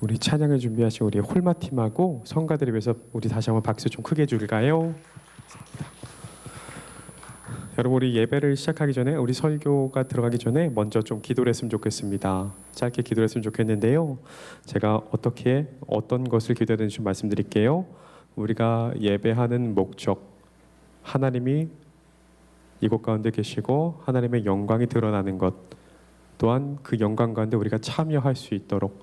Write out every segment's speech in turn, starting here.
우리 찬양을 준비하신 우리 홀마팀하고 성가들을 위해서 우리 다시 한번 박수 좀 크게 줄까요? 여러분, 우리 예배를 시작하기 전에, 우리 설교가 들어가기 전에 먼저 좀 기도를 했으면 좋겠습니다. 짧게 기도를 했으면 좋겠는데요, 제가 어떤 것을 기도해야 되는지 좀 말씀드릴게요. 우리가 예배하는 목적, 하나님이 이곳 가운데 계시고 하나님의 영광이 드러나는 것, 또한 그 영광 가운데 우리가 참여할 수 있도록,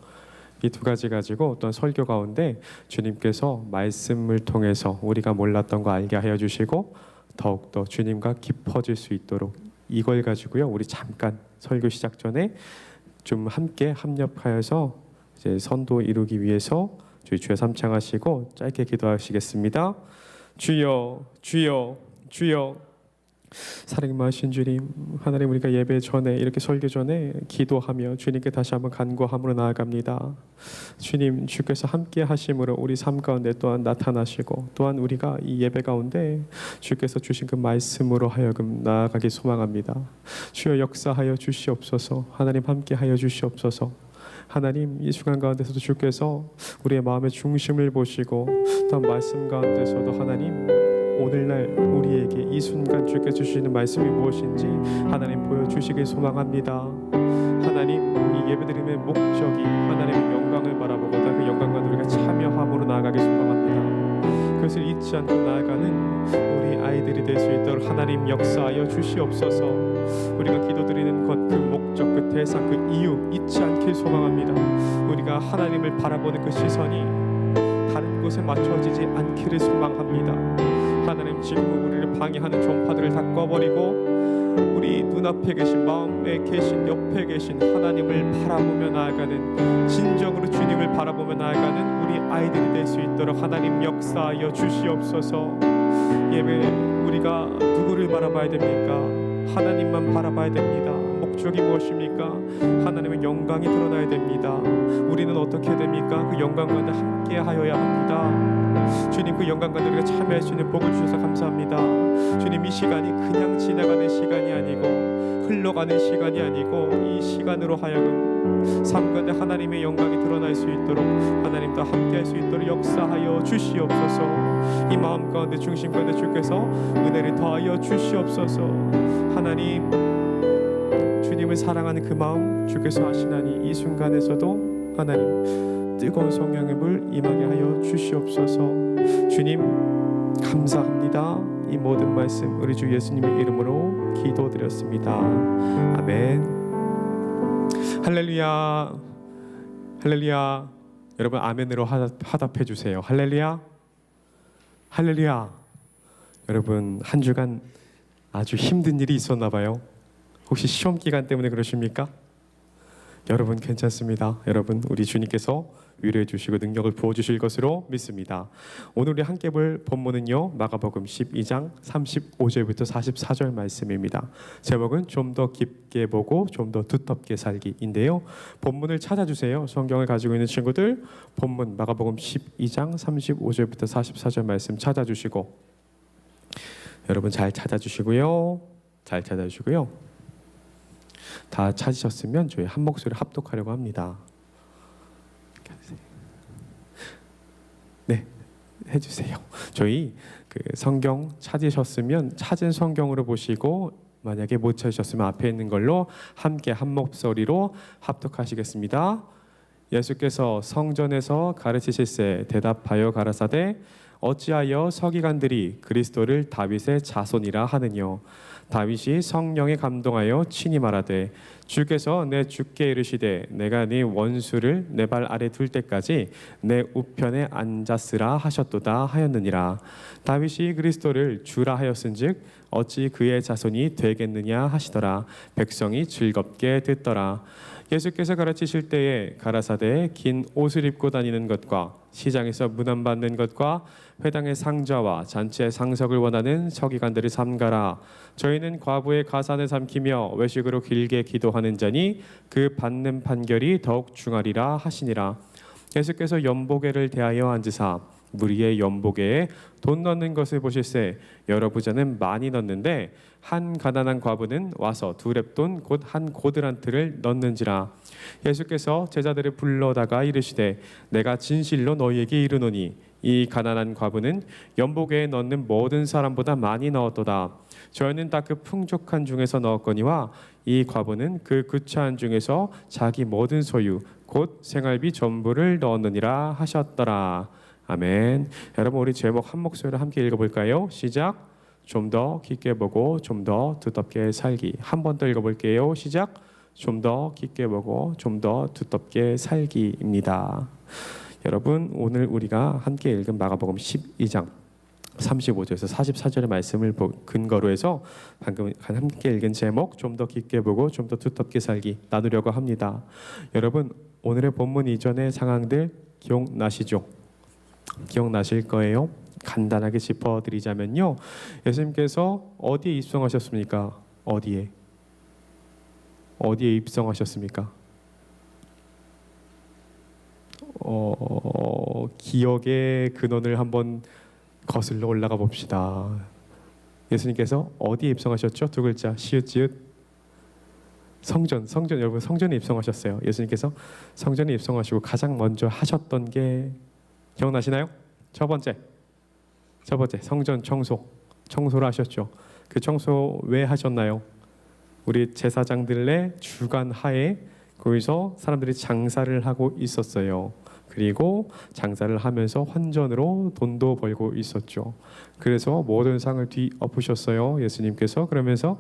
이 두 가지 가지고 어떤 설교 가운데 주님께서 말씀을 통해서 우리가 몰랐던 거 알게 하여 주시고 더욱더 주님과 깊어질 수 있도록, 이걸 가지고요 우리 잠깐 설교 시작 전에 좀 함께 합력하여서 이제 선도 이루기 위해서 저희 주여 삼창하시고 짧게 기도하시겠습니다. 주여, 주여, 주여. 사랑하신 주님, 하나님, 우리가 예배 전에, 이렇게 설교 전에 기도하며 주님께 다시 한번 간구함으로 나아갑니다. 주님, 주께서 함께 하심으로 우리 삶 가운데 또한 나타나시고, 또한 우리가 이 예배 가운데 주께서 주신 그 말씀으로 하여금 나아가기 소망합니다. 주여 역사하여 주시옵소서. 하나님 함께 하여 주시옵소서. 하나님, 이 시간 가운데서도 주께서 우리의 마음의 중심을 보시고, 또한 말씀 가운데서도 하나님, 오늘날 우리에게 이 순간 주께서 주시는 말씀이 무엇인지 하나님 보여주시길 소망합니다. 하나님, 이 예배드림의 목적이 하나님의 영광을 바라보고 그 영광과 우리가 참여함으로 나아가길 소망합니다. 그것을 잊지 않고 나아가는 우리 아이들이 될 수 있도록 하나님 역사하여 주시옵소서. 우리가 기도드리는 것, 그 목적, 그 대상, 그 이유 잊지 않길 소망합니다. 우리가 하나님을 바라보는 그 시선이 다른 곳에 맞춰지지 않기를 소망합니다. 하나님, 지금 우리를 방해하는 종파들을 다 꺼버리고 우리 눈앞에 계신, 마음에 계신, 옆에 계신 하나님을 바라보며 나아가는, 진정으로 주님을 바라보며 나아가는 우리 아이들이 될 수 있도록 하나님 역사하여 주시옵소서. 예배, 우리가 누구를 바라봐야 됩니까? 하나님만 바라봐야 됩니다. 목적이 무엇입니까? 하나님의 영광이 드러나야 됩니다. 우리는 어떻게 됩니까? 그 영광 가운데 함께 하여야 합니다. 주님, 그 영광 가운데 우리가 참여할 수 있는 복을 주셔서 감사합니다. 주님, 이 시간이 그냥 지나가는 시간이 아니고 흘러가는 시간이 아니고 이 시간으로 하여금 삶 가운데 하나님의 영광이 드러날 수 있도록 하나님과 함께 할 수 있도록 역사하여 주시옵소서. 이 마음 가운데, 중심 가운데 주께서 은혜를 더하여 주시옵소서. 하나님, 주님을 사랑하는 그 마음 주께서 하시나니 이 순간에서도 하나님 뜨거운 성령의 물 임하게 하여 주시옵소서. 주님 감사합니다. 이 모든 말씀 우리 주 예수님의 이름으로 기도드렸습니다. 아멘. 할렐루야, 할렐루야. 여러분 아멘으로 화답해 주세요. 할렐루야, 할렐루야. 여러분 한 주간 아주 힘든 일이 있었나 봐요. 혹시 시험 기간 때문에 그러십니까? 여러분 괜찮습니다. 여러분, 우리 주님께서 위로해 주시고 능력을 부어 주실 것으로 믿습니다. 오늘 우리 함께 볼 본문은요, 마가복음 12장 35절부터 44절 말씀입니다. 제목은 좀 더 깊게 보고 좀 더 두텁게 살기인데요. 본문을 찾아주세요. 성경을 가지고 있는 친구들, 본문 마가복음 12장 35절부터 44절 말씀 찾아주시고, 여러분 잘 찾아주시고요. 잘 찾아주시고요. 다 찾으셨으면 저희 한 목소리 합독하려고 합니다. 네, 해주세요. 저희 그 성경 찾으셨으면 찾은 성경으로 보시고, 만약에 못 찾으셨으면 앞에 있는 걸로 함께 한 목소리로 합독하시겠습니다. 예수께서 성전에서 가르치실세 대답하여 가라사대, 어찌하여 서기관들이 그리스도를 다윗의 자손이라 하느뇨? 다윗이 성령에 감동하여 친히 말하되, 주께서 내 주께 이르시되 내가 네 원수를 내 발 아래 둘 때까지 내 우편에 앉았으라 하셨도다 하였느니라. 다윗이 그리스도를 주라 하였은즉 어찌 그의 자손이 되겠느냐 하시더라. 백성이 즐겁게 듣더라. 예수께서 가르치실 때에 가라사대, 긴 옷을 입고 다니는 것과 시장에서 문안받는 것과 회당의 상자와 잔치의 상석을 원하는 서기관들을 삼가라. 저희는 과부의 가산을 삼키며 외식으로 길게 기도하는 자니 그 받는 판결이 더욱 중하리라 하시니라. 예수께서 연보게를 대하여 앉으사 무리의 연복에 돈 넣는 것을 보실세. 여러 부자는 많이 넣는데 한 가난한 과부는 와서 2렙돈 곧 한 고드란트를 넣는지라. 예수께서 제자들을 불러다가 이르시되 내가 진실로 너희에게 이르노니 이 가난한 과부는 연복에 넣는 모든 사람보다 많이 넣었도다. 저희는 다 그 풍족한 중에서 넣었거니와 이 과부는 그 구차한 중에서 자기 모든 소유 곧 생활비 전부를 넣었느니라 하셨더라. 아멘. 여러분, 우리 제목 한 목소리로 함께 읽어볼까요? 시작. 좀 더 깊게 보고 좀 더 두텁게 살기. 한 번 더 읽어볼게요. 시작. 좀 더 깊게 보고 좀 더 두텁게 살기입니다. 여러분, 오늘 우리가 함께 읽은 마가복음 12장 35절에서 44절의 말씀을 근거로 해서 방금 함께 읽은 제목 좀 더 깊게 보고 좀 더 두텁게 살기 나누려고 합니다. 여러분, 오늘의 본문 이전의 상황들 기억나시죠? 기억나실 거예요. 간단하게 짚어드리자면요, 예수님께서 어디에 입성하셨습니까? 어디에 입성하셨습니까? 기억의 근원을 한번 거슬러 올라가 봅시다. 예수님께서 어디에 입성하셨죠? 2글자 시읒지읒 성전. 여러분, 성전에 입성하셨어요. 예수님께서 성전에 입성하시고 가장 먼저 하셨던 게 기억나시나요? 첫 번째 성전 청소를 하셨죠. 그 청소 왜 하셨나요? 우리 제사장들의 주관 하에 거기서 사람들이 장사를 하고 있었어요. 그리고 장사를 하면서 환전으로 돈도 벌고 있었죠. 그래서 모든 상을 뒤엎으셨어요, 예수님께서. 그러면서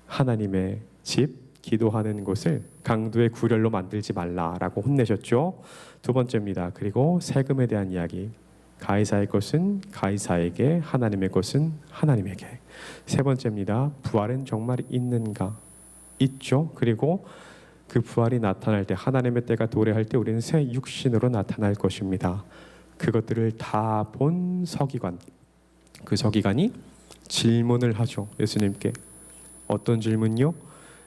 하나님의 집, 기도하는 곳을 강도의 구렬로 만들지 말라라고 혼내셨죠. 2번째입니다. 그리고 세금에 대한 이야기. 가이사의 것은 가이사에게, 하나님의 것은 하나님에게. 3번째입니다. 부활은 정말 있는가? 있죠. 그리고 그 부활이 나타날 때, 하나님의 때가 도래할 때 우리는 새 육신으로 나타날 것입니다. 그것들을 다 본 서기관, 그 서기관이 질문을 하죠, 예수님께. 어떤 질문요?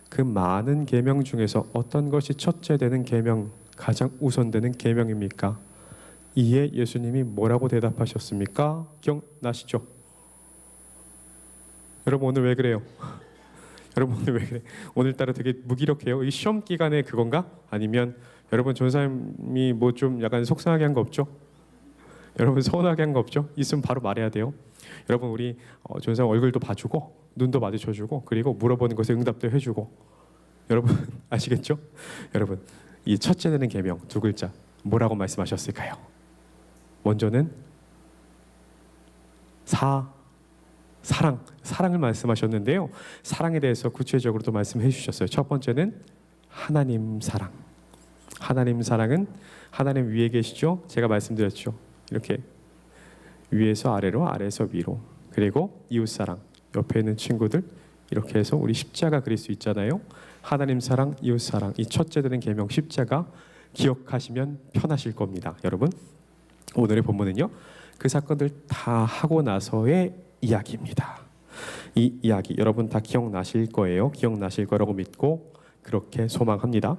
그 많은 계명 중에서 어떤 것이 첫째 되는 계명, 가장 우선되는 계명입니까? 이에 예수님이 뭐라고 대답하셨습니까? 기억나시죠? 여러분, 오늘 왜 그래요? 여러분, 오늘 왜 그래? 오늘따라 되게 무기력해요. 이 시험 기간에 그건가? 아니면 여러분, 전사님이 뭐 좀 약간 속상하게 한 거 없죠? 여러분, 서운하게 한 거 없죠? 있으면 바로 말해야 돼요. 여러분, 우리 전사 얼굴도 봐주고 눈도 마주쳐주고 그리고 물어보는 것에 응답도 해주고. 여러분 아시겠죠? 여러분, 이 첫째 되는 계명 2글자 뭐라고 말씀하셨을까요? 먼저는 사랑을 말씀하셨는데요. 사랑에 대해서 구체적으로도 말씀해 주셨어요. 첫 번째는 하나님 사랑. 하나님 사랑은 하나님 위에 계시죠? 제가 말씀드렸죠. 이렇게 위에서 아래로, 아래에서 위로. 그리고 이웃 사랑, 옆에 있는 친구들, 이렇게 해서 우리 십자가 그릴 수 있잖아요. 하나님 사랑, 이웃 사랑, 이 첫째 되는 계명 십자가 기억하시면 편하실 겁니다. 여러분, 오늘의 본문은요, 그 사건들 다 하고 나서의 이야기입니다. 이 이야기 여러분 다 기억나실 거예요. 기억나실 거라고 믿고 그렇게 소망합니다.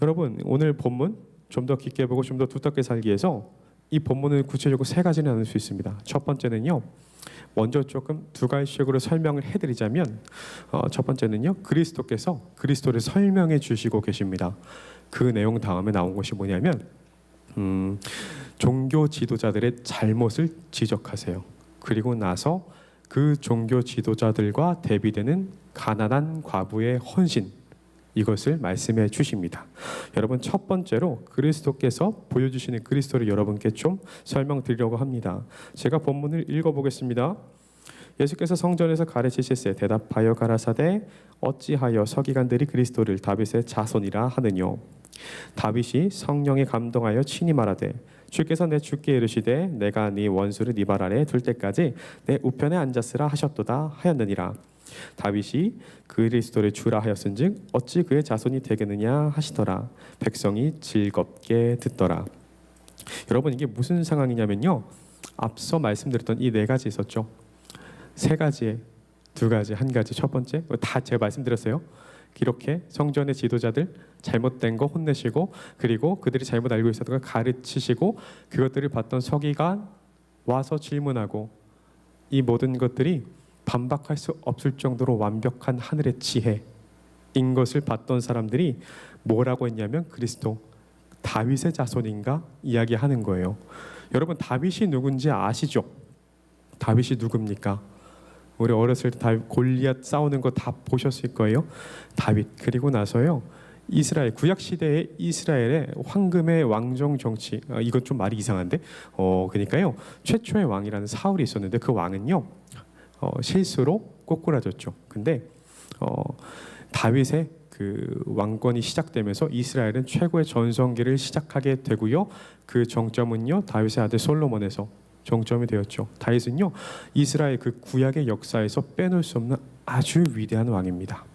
여러분, 오늘 본문 좀 더 깊게 보고 좀 더 두텁게 살기 위해서 이 본문을 구체적으로 3가지를 나눌 수 있습니다. 첫 번째는요, 먼저 조금 2가지식으로 설명을 해드리자면, 첫 번째는요, 그리스도께서 그리스도를 설명해 주시고 계십니다. 그 내용 다음에 나온 것이 뭐냐면, 종교 지도자들의 잘못을 지적하세요. 그리고 나서 그 종교 지도자들과 대비되는 가난한 과부의 헌신, 이것을 말씀해 주십니다. 여러분, 첫 번째로 그리스도께서 보여주시는 그리스도를 여러분께 좀 설명드리려고 합니다. 제가 본문을 읽어보겠습니다. 예수께서 성전에서 가르치실세 대답하여 가라사대 어찌하여 서기관들이 그리스도를 다윗의 자손이라 하느뇨. 다윗이 성령에 감동하여 친히 말하되 주께서 내 주께 이르시되 내가 네 원수를 네 발 아래에 둘 때까지 내 우편에 앉았으라 하셨도다 하였느니라. 다윗이 그리스도를 주라 하였은즉 어찌 그의 자손이 되겠느냐 하시더라. 백성이 즐겁게 듣더라. 여러분, 이게 무슨 상황이냐면요, 앞서 말씀드렸던 이 4가지 있었죠. 3가지에 2가지, 1가지. 첫 번째 다 제가 말씀드렸어요. 이렇게 성전의 지도자들 잘못된 거 혼내시고, 그리고 그들이 잘못 알고 있었던 걸 가르치시고, 그것들을 봤던 서기관 와서 질문하고, 이 모든 것들이 반박할 수 없을 정도로 완벽한 하늘의 지혜인 것을 봤던 사람들이 뭐라고 했냐면 그리스도, 다윗의 자손인가 이야기하는 거예요. 여러분, 다윗이 누군지 아시죠? 다윗이 누굽니까? 우리 어렸을 때 다윗 골리앗 싸우는 거 다 보셨을 거예요. 다윗, 그리고 나서요, 이스라엘 구약 시대의 이스라엘의 황금의 왕정 정치, 이건 좀 말이 이상한데, 그러니까요, 최초의 왕이라는 사울이 있었는데 그 왕은요, 실수로 꼬꾸라졌죠. 근데 다윗의 그 왕권이 시작되면서 이스라엘은 최고의 전성기를 시작하게 되고요. 그 정점은요, 다윗의 아들 솔로몬에서 정점이 되었죠. 다윗은요, 이스라엘 그 구약의 역사에서 빼놓을 수 없는 아주 위대한 왕입니다.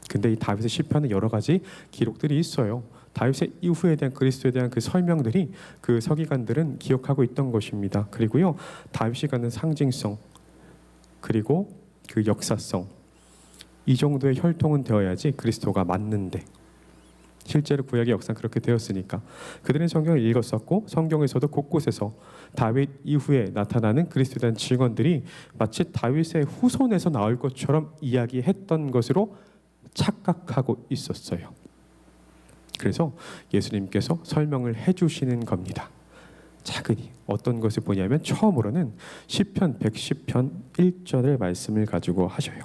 근데 이 다윗의 시편에 여러 가지 기록들이 있어요. 다윗의 이후에 대한 그리스도에 대한 그 설명들이 그 서기관들은 기억하고 있던 것입니다. 그리고요, 다윗이 갖는 상징성, 그리고 그 역사성, 이 정도의 혈통은 되어야지 그리스도가 맞는데, 실제로 구약의 역사는 그렇게 되었으니까 그들은 성경을 읽었었고, 성경에서도 곳곳에서 다윗 이후에 나타나는 그리스도에 대한 증언들이 마치 다윗의 후손에서 나올 것처럼 이야기했던 것으로 착각하고 있었어요. 그래서 예수님께서 설명을 해주시는 겁니다. 차근히 어떤 것을 보냐면, 처음으로는 시편 110편 1절의 말씀을 가지고 하셔요.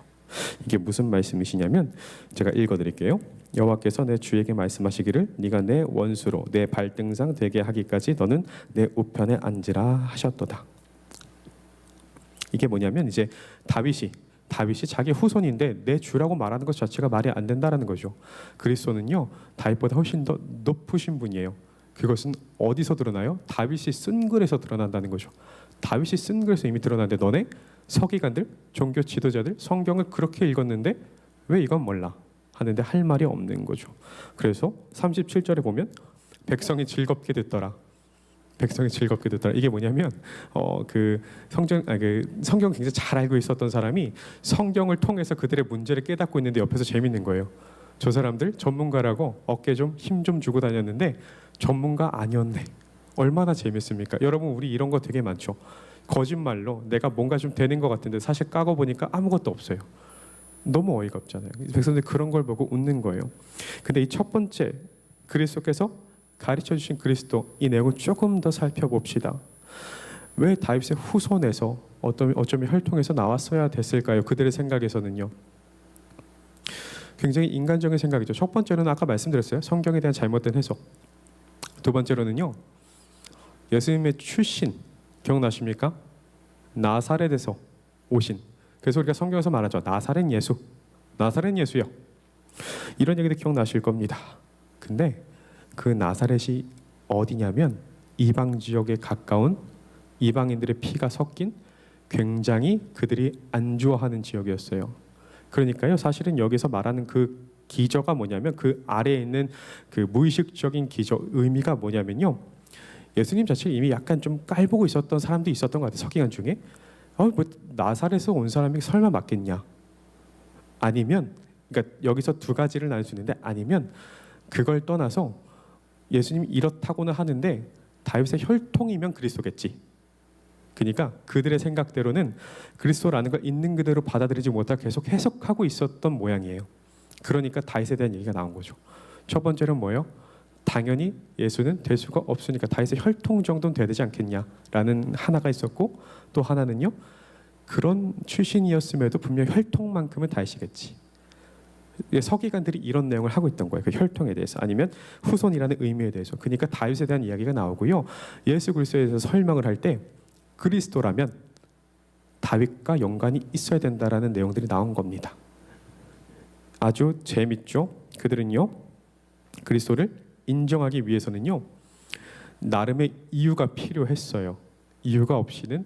이게 무슨 말씀이시냐면, 제가 읽어드릴게요. 여호와께서 내 주에게 말씀하시기를 네가 내 원수로 내 발등상 되게 하기까지 너는 내 우편에 앉으라 하셨도다. 이게 뭐냐면, 이제 다윗이 자기 후손인데 내 주라고 말하는 것 자체가 말이 안 된다라는 거죠. 그리스도는요, 다윗보다 훨씬 더 높으신 분이에요. 그것은 어디서 드러나요? 다윗이 쓴 글에서 드러난다는 거죠. 다윗이 쓴 글에서 이미 드러나는데, 너네 서기관들, 종교 지도자들 성경을 그렇게 읽었는데 왜 이건 몰라 하는데 할 말이 없는 거죠. 그래서 37절에 보면 백성이 즐겁게 듣더라. 백성이 즐겁게 듣더라. 이게 뭐냐면 그 성경 굉장히 잘 알고 있었던 사람이 성경을 통해서 그들의 문제를 깨닫고 있는데 옆에서 재밌는 거예요. 저 사람들 전문가라고 어깨 좀 힘 좀 주고 다녔는데 전문가 아니었네. 얼마나 재밌습니까? 여러분, 우리 이런 거 되게 많죠. 거짓말로 내가 뭔가 좀 되는 것 같은데 사실 까고 보니까 아무것도 없어요. 너무 어이가 없잖아요. 백성들 그런 걸 보고 웃는 거예요. 근데 이 첫 번째, 그리스도께서 가르쳐 주신 그리스도, 이 내용을 조금 더 살펴봅시다. 왜 다윗의 후손에서 어쩌면 혈통에서 나왔어야 됐을까요? 그들의 생각에서는요. 굉장히 인간적인 생각이죠. 첫 번째로는 아까 말씀드렸어요. 성경에 대한 잘못된 해석. 두 번째로는요, 예수님의 출신 기억나십니까? 나사렛에서 오신. 그래서 우리가 성경에서 말하죠. 나사렛 예수, 나사렛 예수요. 이런 얘기도 기억나실 겁니다. 근데 그 나사렛이 어디냐면 이방 지역에 가까운 이방인들의 피가 섞인 굉장히 그들이 안 좋아하는 지역이었어요. 그러니까요, 사실은 여기서 말하는 그 기저가 뭐냐면, 그 아래에 있는 그 무의식적인 기저, 의미가 뭐냐면요, 예수님 자체를 이미 약간 좀 깔보고 있었던 사람도 있었던 것 같아요. 서기관 중에 뭐 나사렛에서 온 사람이 설마 맞겠냐, 아니면, 그러니까 여기서 두 가지를 나눌 수 있는데, 아니면 그걸 떠나서 예수님이 이렇다고는 하는데 다윗의 혈통이면 그리스도겠지. 그러니까 그들의 생각대로는 그리스도라는 걸 있는 그대로 받아들이지 못하고 계속 해석하고 있었던 모양이에요. 그러니까 다윗에 대한 얘기가 나온 거죠. 첫 번째는 뭐예요? 당연히 예수는 될 수가 없으니까 다윗의 혈통 정도는 돼야 되지 않겠냐라는 하나가 있었고, 또 하나는요, 그런 출신이었음에도 분명 혈통만큼은 다윗이겠지. 서기관들이 이런 내용을 하고 있던 거예요. 그 혈통에 대해서, 아니면 후손이라는 의미에 대해서. 그러니까 다윗에 대한 이야기가 나오고요. 예수 그리스도에 대해서 설명을 할 때 그리스도라면 다윗과 연관이 있어야 된다라는 내용들이 나온 겁니다. 아주 재밌죠? 그들은요, 그리스도를 인정하기 위해서는요, 나름의 이유가 필요했어요. 이유가 없이는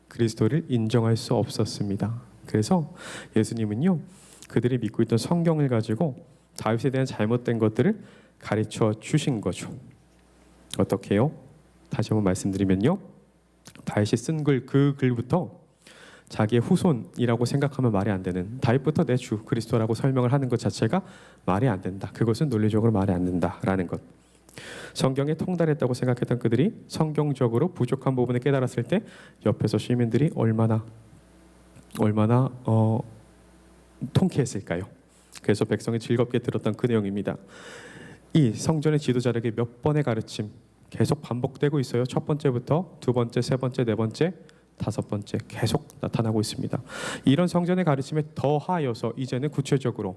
그리스도를 인정할 수 없었습니다. 그래서 예수님은요, 그들이 믿고 있던 성경을 가지고 다윗에 대한 잘못된 것들을 가르쳐 주신 거죠. 어떻게요? 다시 한번 말씀드리면요, 다윗이 쓴 글, 그 글부터 자기의 후손이라고 생각하면 말이 안 되는, 다윗부터 내 주 그리스도라고 설명을 하는 것 자체가 말이 안 된다. 그것은 논리적으로 말이 안 된다라는 것. 성경에 통달했다고 생각했던 그들이 성경적으로 부족한 부분을 깨달았을 때 옆에서 시민들이 얼마나 통쾌했을까요? 그래서 백성이 즐겁게 들었던 그 내용입니다. 이 성전의 지도자에게 몇 번의 가르침 계속 반복되고 있어요. 첫 번째부터 두 번째, 세 번째, 네 번째, 다섯 번째 계속 나타나고 있습니다. 이런 성전의 가르침에 더하여서 이제는 구체적으로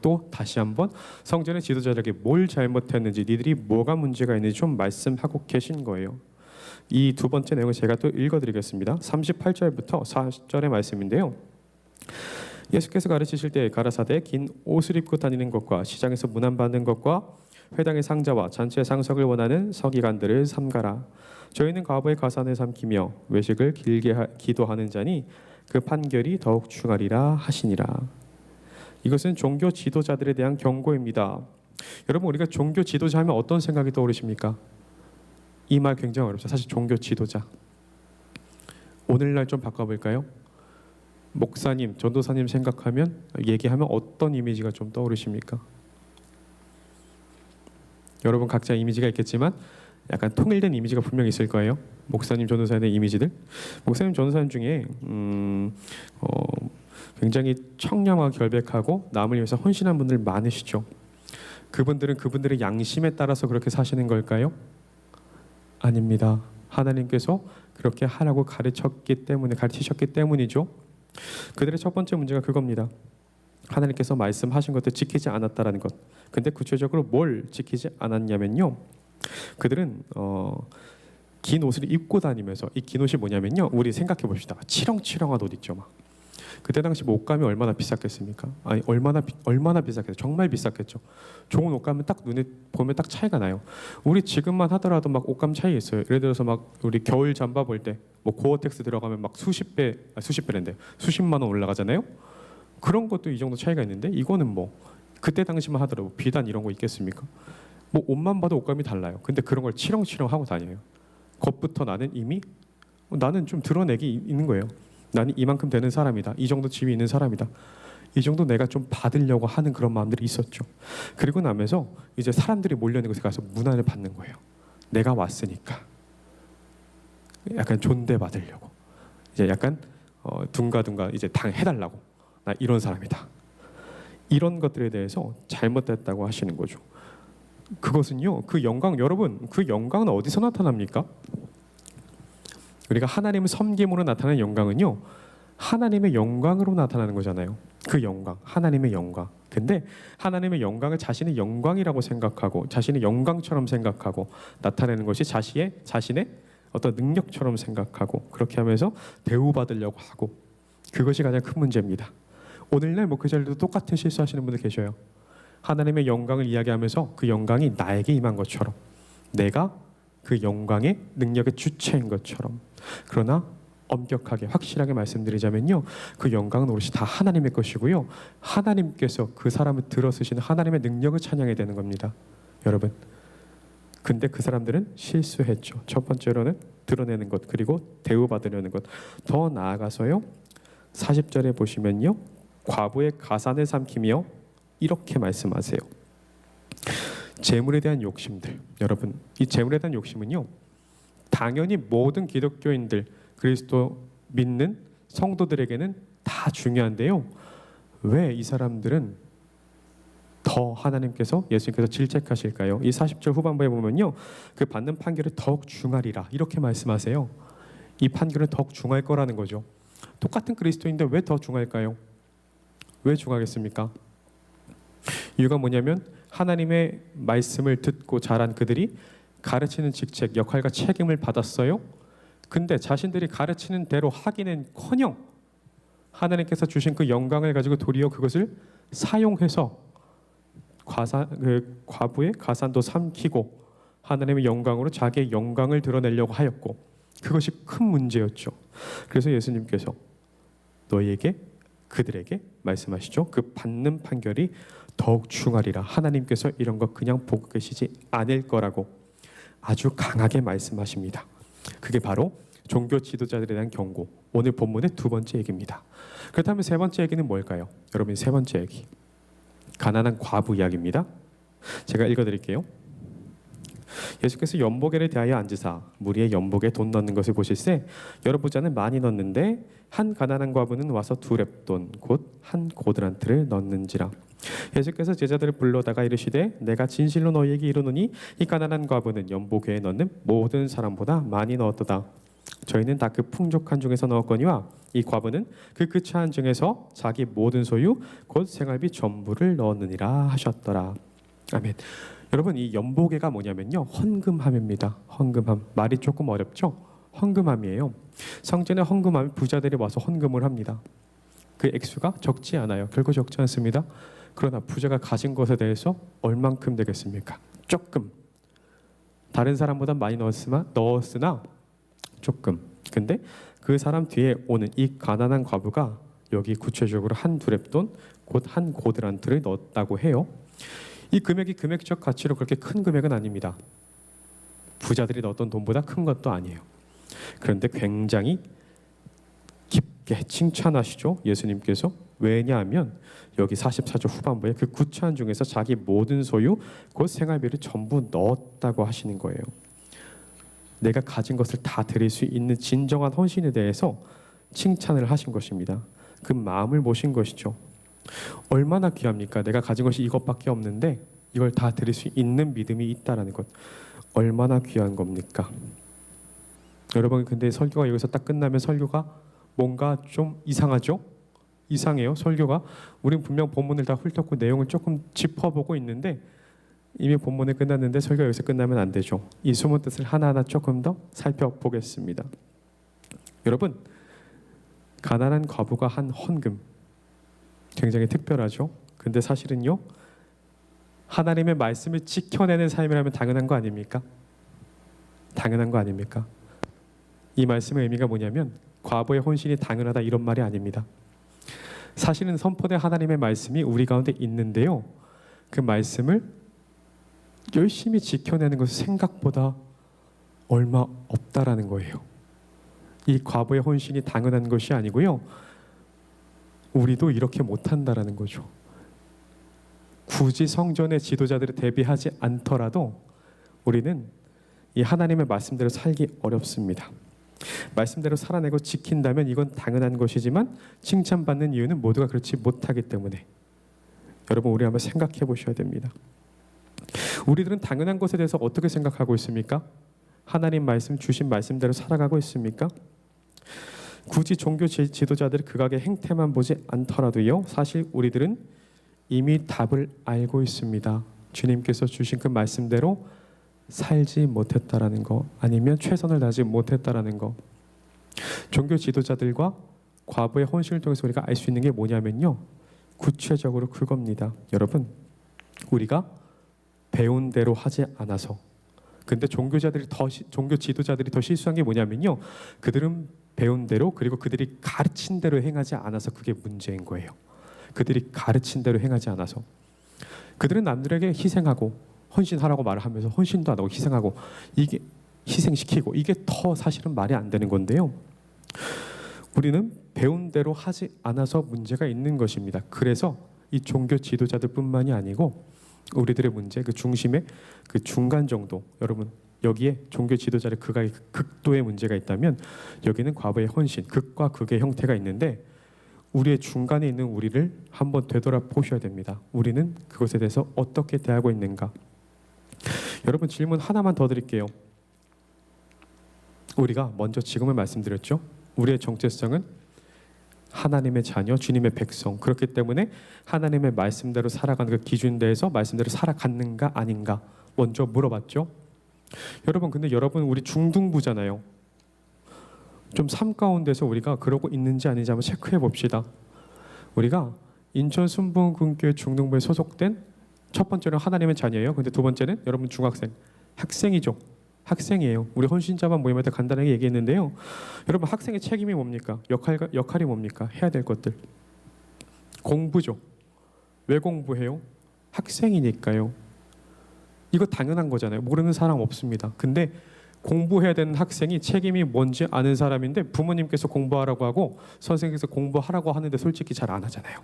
또 다시 한번 성전의 지도자에게 뭘 잘못했는지, 니들이 뭐가 문제가 있는지 좀 말씀하고 계신 거예요. 이 두 번째 내용을 제가 또 읽어드리겠습니다. 38절부터 40절의 말씀인데요. 예수께서 가르치실 때 가라사대 긴 옷을 입고 다니는 것과 시장에서 문안받는 것과 회당의 상자와 잔치의 상석을 원하는 서기관들을 삼가라. 저희는 과부의 가산을 삼키며 외식을 길게 기도하는 자니 그 판결이 더욱 중하리라 하시니라. 이것은 종교 지도자들에 대한 경고입니다. 여러분, 우리가 종교 지도자 하면 어떤 생각이 떠오르십니까? 이 말 굉장히 어렵죠. 사실 종교 지도자. 오늘날 좀 바꿔볼까요? 목사님, 전도사님 생각하면, 얘기하면 어떤 이미지가 좀 떠오르십니까? 여러분 각자 이미지가 있겠지만 약간 통일된 이미지가 분명히 있을 거예요. 목사님, 전도사님의 이미지들. 목사님, 전도사님 중에 굉장히 청렴하고 결백하고 남을 위해서 헌신한 분들 많으시죠. 그분들은 그분들의 양심에 따라서 그렇게 사시는 걸까요? 아닙니다. 하나님께서 그렇게 하라고 가르치셨기 때문이죠. 그들의 첫 번째 문제가 그겁니다. 하나님께서 말씀하신 것들 지키지 않았다라는 것. 근데 구체적으로 뭘 지키지 않았냐면요, 그들은 긴 옷을 입고 다니면서, 이 긴 옷이 뭐냐면요, 우리 생각해 봅시다. 치렁치렁한 옷 있죠. 막 그때 당시 옷감이 얼마나 비쌌겠습니까? 아니 얼마나 비쌌겠죠. 정말 비쌌겠죠. 좋은 옷감은 딱 눈에 보면 딱 차이가 나요. 우리 지금만 하더라도 막 옷감 차이 있어요. 예를 들어서 막 우리 겨울 잠바 볼 때 뭐 고어텍스 들어가면 막 수십만 원 올라가잖아요. 그런 것도 이 정도 차이가 있는데, 이거는 뭐 그때 당시만 하더라도 비단 이런 거 있겠습니까? 뭐 옷만 봐도 옷감이 달라요. 근데 그런 걸 치렁치렁 하고 다녀요. 겉부터 나는 이미 나는 좀 드러내기 있는 거예요. 나는 이만큼 되는 사람이다. 이 정도 지위 있는 사람이다. 이 정도 내가 좀 받으려고 하는 그런 마음들이 있었죠. 그리고 나면서 이제 사람들이 몰려있는 곳에 가서 문안을 받는 거예요. 내가 왔으니까 약간 존대받으려고, 이제 약간 둥가둥가 이제 당해달라고, 나 이런 사람이다. 이런 것들에 대해서 잘못됐다고 하시는 거죠. 그것은요, 그 영광, 여러분, 그 영광은 어디서 나타납니까? 우리가 하나님을 섬김으로 나타나는 영광은요, 하나님의 영광으로 나타나는 거잖아요. 그 영광, 하나님의 영광. 근데 하나님의 영광을 자신의 영광이라고 생각하고 자신의 영광처럼 생각하고 나타내는 것이 자신의 어떤 능력처럼 생각하고, 그렇게 하면서 대우받으려고 하고, 그것이 가장 큰 문제입니다. 오늘날 뭐 그 자리도 똑같은 실수하시는 분들 계셔요. 하나님의 영광을 이야기하면서 그 영광이 나에게 임한 것처럼, 내가 그 영광의 능력의 주체인 것처럼. 그러나 엄격하게 확실하게 말씀드리자면요, 그 영광은 오롯이 다 하나님의 것이고요, 하나님께서 그 사람을 들어쓰시는 하나님의 능력을 찬양해야 되는 겁니다. 여러분, 근데 그 사람들은 실수했죠. 첫 번째로는 드러내는 것, 그리고 대우받으려는 것. 더 나아가서요, 40절에 보시면요, 과부의 가산을 삼키며 이렇게 말씀하세요. 재물에 대한 욕심들. 여러분, 이 재물에 대한 욕심은요, 당연히 모든 기독교인들, 그리스도 믿는 성도들에게는 다 중요한데요, 왜 이 사람들은 더 하나님께서, 예수님께서 질책하실까요? 이 40절 후반부에 보면요, 그 받는 판결을 더욱 중하리라 이렇게 말씀하세요. 이 판결은 더욱 중할 거라는 거죠. 똑같은 그리스도인데 왜 더 중할까요? 왜 중하겠습니까? 이유가 뭐냐면, 하나님의 말씀을 듣고 자란 그들이 가르치는 직책, 역할과 책임을 받았어요. 근데 자신들이 가르치는 대로 하기는커녕 하나님께서 주신 그 영광을 가지고 도리어 그것을 사용해서 과부의 가산도 삼키고 하나님의 영광으로 자기의 영광을 드러내려고 하였고, 그것이 큰 문제였죠. 그래서 예수님께서 그들에게 말씀하시죠. 그 받는 판결이 더욱 중하리라. 하나님께서 이런 거 그냥 보고 계시지 않을 거라고 아주 강하게 말씀하십니다. 그게 바로 종교 지도자들에 대한 경고. 오늘 본문의 두 번째 얘기입니다. 그렇다면 세 번째 얘기는 뭘까요? 여러분, 세 번째 얘기, 가난한 과부 이야기입니다. 제가 읽어드릴게요. 예수께서 연보게를 대하여 앉으사 무리의 연복에 돈 넣는 것을 보실세 여러 부자는 많이 넣는데 한 가난한 과부는 와서 두 렙돈 곧 한 고드란트를 넣는지라. 예수께서 제자들을 불러다가 이르시되 내가 진실로 너희에게 이르노니 이 가난한 과부는 연보게에 넣는 모든 사람보다 많이 넣었도다. 저희는 다 그 풍족한 중에서 넣었거니와 이 과부는 그 그치한 중에서 자기 모든 소유 곧 생활비 전부를 넣었느니라 하셨더라. 아멘. 여러분, 이 연보게가 뭐냐면요, 헌금함입니다. 헌금함. 말이 조금 어렵죠? 헌금함이에요. 성전에 헌금함이 부자들이 와서 헌금을 합니다. 그 액수가 적지 않아요. 결코 적지 않습니다. 그러나 부자가 가진 것에 대해서 얼만큼 되겠습니까? 조금. 다른 사람보다 많이 넣었으나 조금. 근데 그 사람 뒤에 오는 이 가난한 과부가 여기 구체적으로 한 두렙돈 곧 한 고드란트를 넣었다고 해요. 이 금액이 금액적 가치로 그렇게 큰 금액은 아닙니다. 부자들이 넣었던 돈보다 큰 것도 아니에요. 그런데 굉장히 깊게 칭찬하시죠, 예수님께서. 왜냐하면 여기 44절 후반부에 그 구차한 중에서 자기 모든 소유 곧 생활비를 전부 넣었다고 하시는 거예요. 내가 가진 것을 다 드릴 수 있는 진정한 헌신에 대해서 칭찬을 하신 것입니다. 그 마음을 보신 것이죠. 얼마나 귀합니까? 내가 가진 것이 이것밖에 없는데 이걸 다 드릴 수 있는 믿음이 있다라는 것, 얼마나 귀한 겁니까? 여러분, 근데 설교가 여기서 딱 끝나면 설교가 뭔가 좀 이상하죠? 이상해요, 설교가. 우린 분명 본문을 다 훑었고 내용을 조금 짚어보고 있는데 이미 본문이 끝났는데 설교가 여기서 끝나면 안 되죠. 이 숨은 뜻을 하나하나 조금 더 살펴보겠습니다. 여러분, 가난한 과부가 한 헌금 굉장히 특별하죠. 근데 사실은요, 하나님의 말씀을 지켜내는 삶이라면 당연한 거 아닙니까? 당연한 거 아닙니까? 이 말씀의 의미가 뭐냐면 과부의 헌신이 당연하다 이런 말이 아닙니다. 사실은 선포된 하나님의 말씀이 우리 가운데 있는데요, 그 말씀을 열심히 지켜내는 것은 생각보다 얼마 없다라는 거예요. 이 과부의 헌신이 당연한 것이 아니고요, 우리도 이렇게 못한다라는 거죠. 굳이 성전의 지도자들을 대비하지 않더라도 우리는 이 하나님의 말씀대로 살기 어렵습니다. 말씀대로 살아내고 지킨다면 이건 당연한 것이지만 칭찬받는 이유는 모두가 그렇지 못하기 때문에 여러분, 우리 한번 생각해 보셔야 됩니다. 우리들은 당연한 것에 대해서 어떻게 생각하고 있습니까? 하나님 말씀 주신 말씀대로 살아가고 있습니까? 굳이 종교 지도자들의 극악의 행태만 보지 않더라도요, 사실 우리들은 이미 답을 알고 있습니다. 주님께서 주신 그 말씀대로 살지 못했다라는 거, 아니면 최선을 다하지 못했다라는 거. 종교 지도자들과 과부의 헌신을 통해서 우리가 알 수 있는 게 뭐냐면요, 구체적으로 그겁니다. 여러분, 우리가 배운 대로 하지 않아서. 근데 종교 지도자들이 더 실수한 게 뭐냐면요, 그들은 배운 대로, 그리고 그들이 가르친 대로 행하지 않아서 그게 문제인 거예요. 그들이 가르친 대로 행하지 않아서. 그들은 남들에게 희생하고 헌신하라고 말을 하면서 헌신도 안 하고 희생하고, 이게 희생시키고, 이게 더 사실은 말이 안 되는 건데요, 우리는 배운 대로 하지 않아서 문제가 있는 것입니다. 그래서 이 종교 지도자들뿐만이 아니고 우리들의 문제, 그 중심에 그 중간 정도, 여러분, 여기에 종교 지도자의 극도의 문제가 있다면 여기는 과부의 헌신, 극과 극의 형태가 있는데 우리의 중간에 있는 우리를 한번 되돌아보셔야 됩니다. 우리는 그것에 대해서 어떻게 대하고 있는가? 여러분, 질문 하나만 더 드릴게요. 우리가 먼저 지금을 말씀드렸죠. 우리의 정체성은 하나님의 자녀, 주님의 백성. 그렇기 때문에 하나님의 말씀대로 살아가는 그 기준 내에서 말씀대로 살아갔는가 아닌가 먼저 물어봤죠. 여러분, 근데 여러분, 우리 중등부잖아요. 좀 삶 가운데서 우리가 그러고 있는지 아닌지 한번 체크해 봅시다. 우리가 인천 순복음교회 중등부에 소속된, 첫 번째는 하나님의 자녀예요. 근데 두 번째는 여러분 중학생, 학생이죠. 학생이에요. 우리 헌신자만 모임할 때 간단하게 얘기했는데요. 여러분, 학생의 책임이 뭡니까? 역할이 뭡니까? 해야 될 것들. 공부죠. 왜 공부해요? 학생이니까요. 이거 당연한 거잖아요. 모르는 사람 없습니다. 근데 공부해야 되는 학생이 책임이 뭔지 아는 사람인데 부모님께서 공부하라고 하고 선생님께서 공부하라고 하는데 솔직히 잘 안 하잖아요.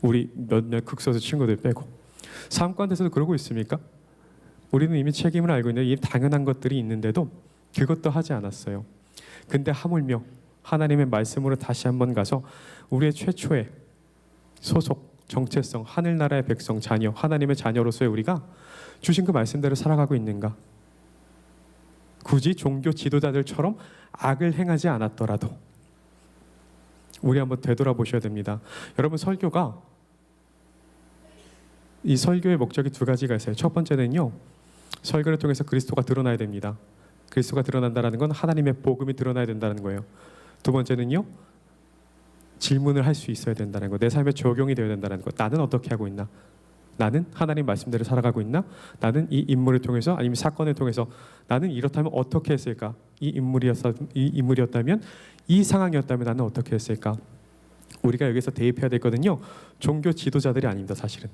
우리 몇몇 극소수 친구들 빼고. 사업관에서도 그러고 있습니까? 우리는 이미 책임을 알고 있는데 이 당연한 것들이 있는데도 그것도 하지 않았어요. 근데 하물며 하나님의 말씀으로 다시 한번 가서 우리의 최초의 소속, 정체성, 하늘나라의 백성, 자녀, 하나님의 자녀로서의 우리가 주신 그 말씀대로 살아가고 있는가? 굳이 종교 지도자들처럼 악을 행하지 않았더라도 우리 한번 되돌아보셔야 됩니다. 여러분, 설교가 이 설교의 목적이 두 가지가 있어요. 첫 번째는요, 설교를 통해서 그리스도가 드러나야 됩니다. 그리스도가 드러난다는 건 하나님의 복음이 드러나야 된다는 거예요. 두 번째는요, 질문을 할 수 있어야 된다는 거, 내 삶에 적용이 되어야 된다는 거. 나는 어떻게 하고 있나? 나는 하나님 말씀대로 살아가고 있나? 나는 이 인물을 통해서 아니면 사건을 통해서 나는 이렇다면 어떻게 했을까? 이 인물이었다면, 이 상황이었다면 나는 어떻게 했을까? 우리가 여기서 대입해야 되거든요. 종교 지도자들이 아닙니다, 사실은.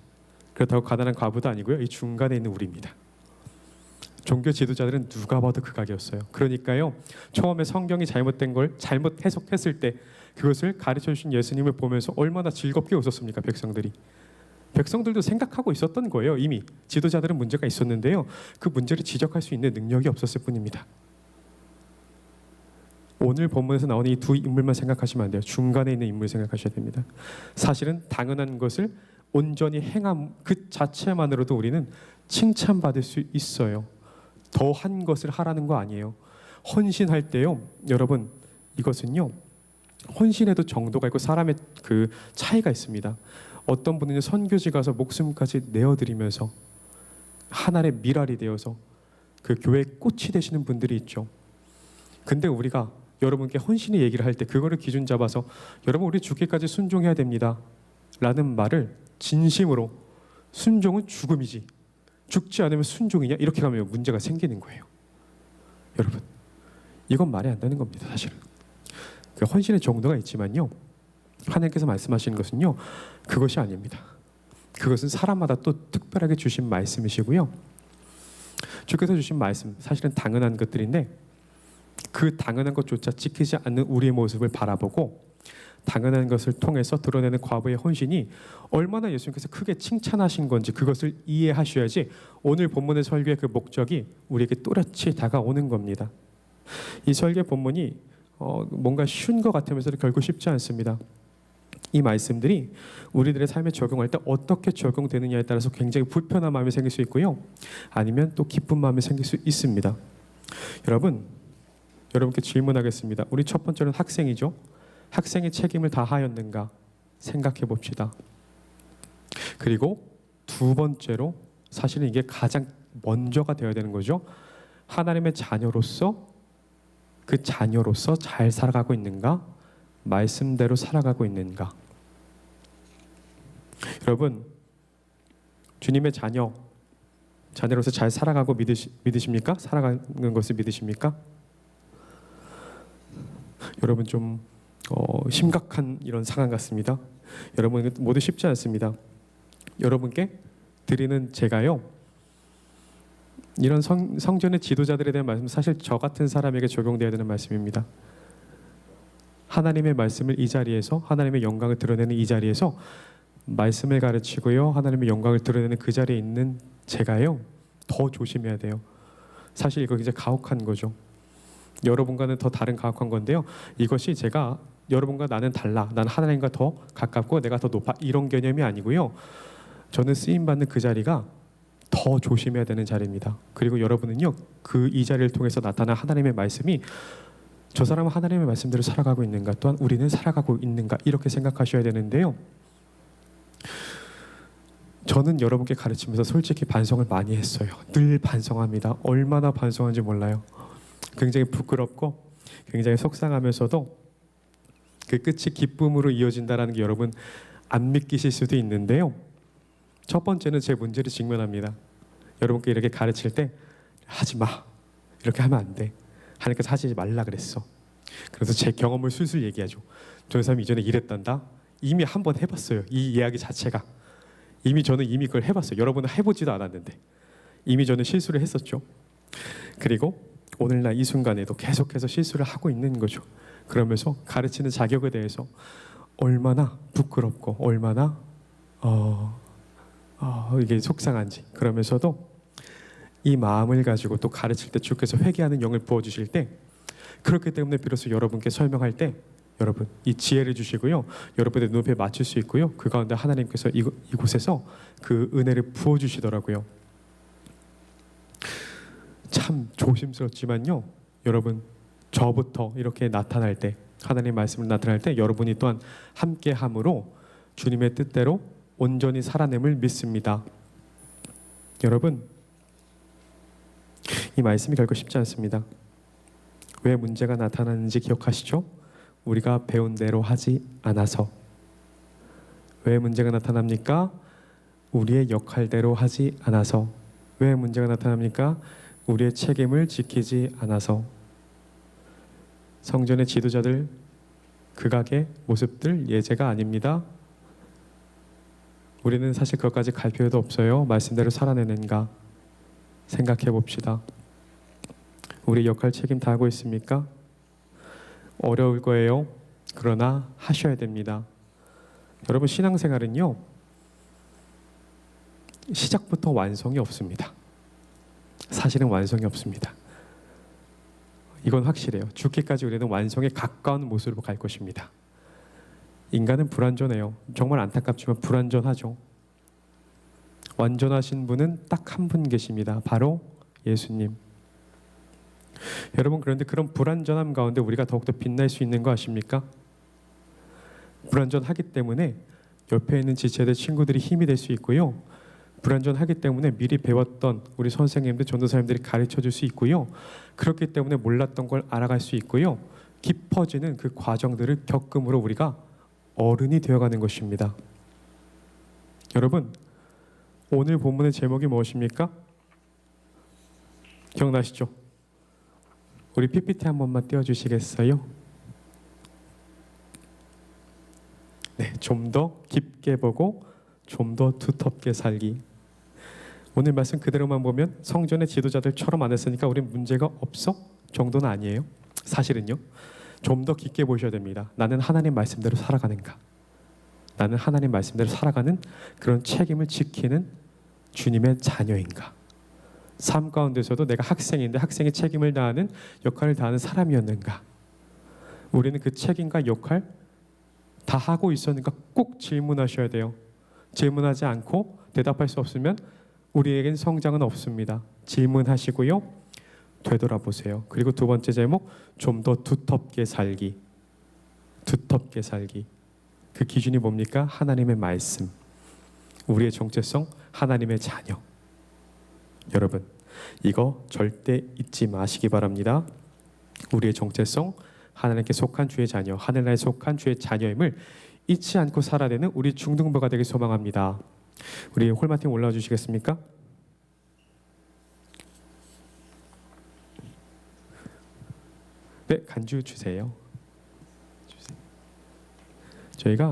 그렇다고 가난한 과부도 아니고요. 이 중간에 있는 우리입니다. 종교 지도자들은 누가 봐도 극악이었어요. 그러니까요, 처음에 성경이 잘못된 걸 잘못 해석했을 때 그것을 가르쳐 주신 예수님을 보면서 얼마나 즐겁게 웃었습니까? 백성들도 생각하고 있었던 거예요. 이미 지도자들은 문제가 있었는데요, 그 문제를 지적할 수 있는 능력이 없었을 뿐입니다. 오늘 본문에서 나오는 이 두 인물만 생각하시면 안 돼요. 중간에 있는 인물을 생각하셔야 됩니다. 사실은 당연한 것을 온전히 행함 그 자체만으로도 우리는 칭찬받을 수 있어요. 더한 것을 하라는 거 아니에요. 헌신할 때요, 여러분, 이것은요, 헌신에도 정도가 있고 사람의 그 차이가 있습니다. 어떤 분은 선교지 가서 목숨까지 내어드리면서 하나의 미랄이 되어서 그 교회의 꽃이 되시는 분들이 있죠. 근데 우리가 여러분께 헌신의 얘기를 할 때 그거를 기준 잡아서 여러분, 우리 죽기까지 순종해야 됩니다 라는 말을 진심으로, 순종은 죽음이지 죽지 않으면 순종이냐, 이렇게 가면 문제가 생기는 거예요. 여러분, 이건 말이 안 되는 겁니다. 사실은 그 헌신의 정도가 있지만요, 하나님께서 말씀하시는 것은요, 그것이 아닙니다. 그것은 사람마다 또 특별하게 주신 말씀이시고요, 주께서 주신 말씀, 사실은 당연한 것들인데 그 당연한 것조차 지키지 않는 우리의 모습을 바라보고 당연한 것을 통해서 드러내는 과부의 헌신이 얼마나 예수님께서 크게 칭찬하신 건지 그것을 이해하셔야지 오늘 본문의 설교의 그 목적이 우리에게 또렷이 다가오는 겁니다. 이 설교 본문이 뭔가 쉬운 것 같으면서도 결국 쉽지 않습니다. 이 말씀들이 우리들의 삶에 적용할 때 어떻게 적용되느냐에 따라서 굉장히 불편한 마음이 생길 수 있고요, 아니면 또 기쁜 마음이 생길 수 있습니다. 여러분께 질문하겠습니다. 우리 첫 번째는 학생이죠. 학생이 책임을 다하였는가 생각해 봅시다. 그리고 두 번째로, 사실은 이게 가장 먼저가 되어야 되는 거죠. 하나님의 자녀로서, 그 자녀로서 잘 살아가고 있는가, 말씀대로 살아가고 있는가. 여러분, 주님의 자녀로서 잘 살아가고 믿으십니까? 살아가는 것을 믿으십니까? 여러분, 좀 심각한 이런 상황 같습니다. 여러분, 모두 쉽지 않습니다. 여러분께 드리는 제가요, 이런 성전의 지도자들에 대한 말씀, 사실 저 같은 사람에게 적용되어야 되는 말씀입니다. 하나님의 말씀을 이 자리에서, 하나님의 영광을 드러내는 이 자리에서 말씀을 가르치고요, 하나님의 영광을 드러내는 그 자리에 있는 제가요, 더 조심해야 돼요. 사실 이거 굉장히 가혹한 거죠. 여러분과는 더 다른 가혹한 건데요, 이것이 제가 여러분과 나는 달라, 나는 하나님과 더 가깝고 내가 더 높아, 이런 개념이 아니고요, 저는 쓰임받는 그 자리가 더 조심해야 되는 자리입니다. 그리고 여러분은요, 이 자리를 통해서 나타난 하나님의 말씀이 저 사람은 하나님의 말씀대로 살아가고 있는가, 또한 우리는 살아가고 있는가, 이렇게 생각하셔야 되는데요, 저는 여러분께 가르치면서 솔직히 반성을 많이 했어요. 늘 반성합니다. 얼마나 반성한지 몰라요. 굉장히 부끄럽고 굉장히 속상하면서도 그 끝이 기쁨으로 이어진다는 게 여러분 안 믿기실 수도 있는데요, 첫 번째는 제 문제를 직면합니다. 여러분께 이렇게 가르칠 때 하지 마, 이렇게 하면 안 돼, 하나님께서 하지 말라 그랬어. 그래서 제 경험을 술술 얘기하죠. 저 사람이 이전에 이랬단다, 이미 한번 해봤어요. 이 이야기 자체가 저는 이미 그걸 해봤어요. 여러분은 해보지도 않았는데 이미 저는 실수를 했었죠. 그리고 오늘날 이 순간에도 계속해서 실수를 하고 있는 거죠. 그러면서 가르치는 자격에 대해서 얼마나 부끄럽고 얼마나 이게 속상한지, 그러면서도 이 마음을 가지고 또 가르칠 때 주께서 회개하는 영을 부어주실 때, 그렇기 때문에 비로소 여러분께 설명할 때 여러분 이 지혜를 주시고요, 여러분의 눈앞에 맞출 수 있고요, 그 가운데 하나님께서 이곳에서 그 은혜를 부어주시더라고요. 참 조심스럽지만요, 여러분 저부터 이렇게 나타날 때, 하나님 말씀을 나타날 때 여러분이 또한 함께함으로 주님의 뜻대로 온전히 살아냄을 믿습니다. 여러분, 이 말씀이 결코 쉽지 않습니다. 왜 문제가 나타나는지 기억하시죠? 우리가 배운 대로 하지 않아서. 왜 문제가 나타납니까? 우리의 역할대로 하지 않아서. 왜 문제가 나타납니까? 우리의 책임을 지키지 않아서. 성전의 지도자들, 극악의 모습들 예제가 아닙니다. 우리는 사실 그것까지 갈 필요도 없어요. 말씀대로 살아내는가 생각해 봅시다. 우리 역할 책임 다 하고 있습니까? 어려울 거예요. 그러나 하셔야 됩니다. 여러분, 신앙생활은요, 시작부터 완성이 없습니다. 사실은 완성이 없습니다. 이건 확실해요. 죽기까지 우리는 완성에 가까운 모습으로 갈 것입니다. 인간은 불완전해요. 정말 안타깝지만 불완전하죠. 완전하신 분은 딱 한 분 계십니다. 바로 예수님. 여러분, 그런데 그런 불완전함 가운데 우리가 더욱더 빛날 수 있는 거 아십니까? 불완전하기 때문에 옆에 있는 지체들 친구들이 힘이 될 수 있고요, 불완전하기 때문에 미리 배웠던 우리 선생님들, 전도사님들이 가르쳐 줄 수 있고요, 그렇기 때문에 몰랐던 걸 알아갈 수 있고요, 깊어지는 그 과정들을 겪음으로 우리가 어른이 되어가는 것입니다. 여러분, 오늘 본문의 제목이 무엇입니까? 기억나시죠? 우리 PPT 한 번만 띄워주시겠어요? 네, 좀 더 깊게 보고 좀 더 두텁게 살기. 오늘 말씀 그대로만 보면 성전의 지도자들처럼 안 했으니까 우린 문제가 없어? 정도는 아니에요. 사실은요, 좀 더 깊게 보셔야 됩니다. 나는 하나님 말씀대로 살아가는가? 나는 하나님 말씀대로 살아가는 그런 책임을 지키는 주님의 자녀인가? 삶 가운데서도 내가 학생인데 학생의 책임을 다하는 역할을 다하는 사람이었는가? 우리는 그 책임과 역할 다 하고 있었는가 꼭 질문하셔야 돼요. 질문하지 않고 대답할 수 없으면 우리에겐 성장은 없습니다. 질문하시고요, 되돌아보세요. 그리고 두 번째 제목, 좀 더 두텁게 살기. 두텁게 살기. 그 기준이 뭡니까? 하나님의 말씀. 우리의 정체성, 하나님의 자녀. 여러분, 이거 절대 잊지 마시기 바랍니다. 우리의 정체성, 하나님께 속한 주의 자녀, 하늘나라에 속한 주의 자녀임을 잊지 않고 살아내는 우리 중등부가 되길 소망합니다. 우리 홀마팀 올라와 주시겠습니까? 네, 간주 주세요. 저희가